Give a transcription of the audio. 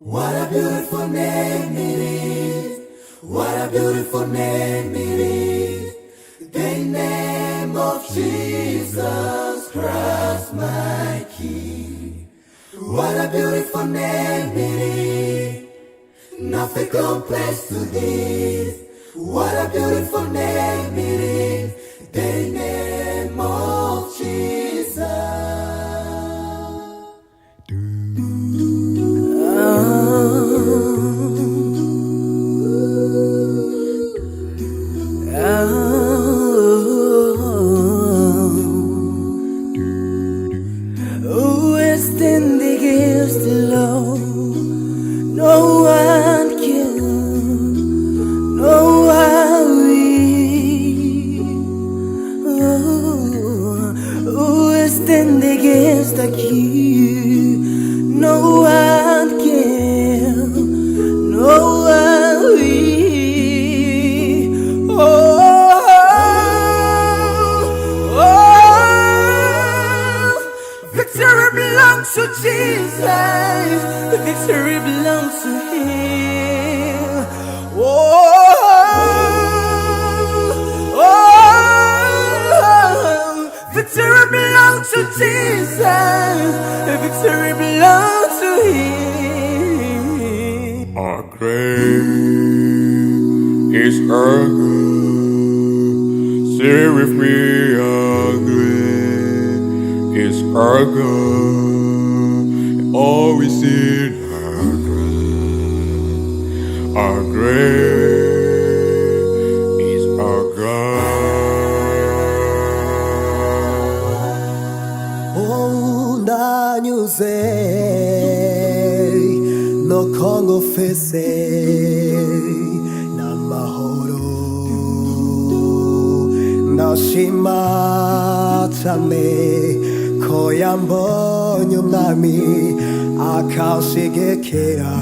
What a beautiful name it is. What a beautiful name it is. The name of Jesus Christ, my King. What a beautiful name it is. Nothing compares to this. What a beautiful name it is. The name of Jesus. Who is standing against the law? No one can, no one will. Who is standing against the king? No one can, no one will. Victory belongs to Jesus. Victory belongs to Him. Victory belongs to Jesus. Victory belongs to Him. Our great is our God. Say with me, our great is our God. All we see, our great is our God. Oh, you say no Congo fese na mahoro na shima tame koyambo nyumami akashigekera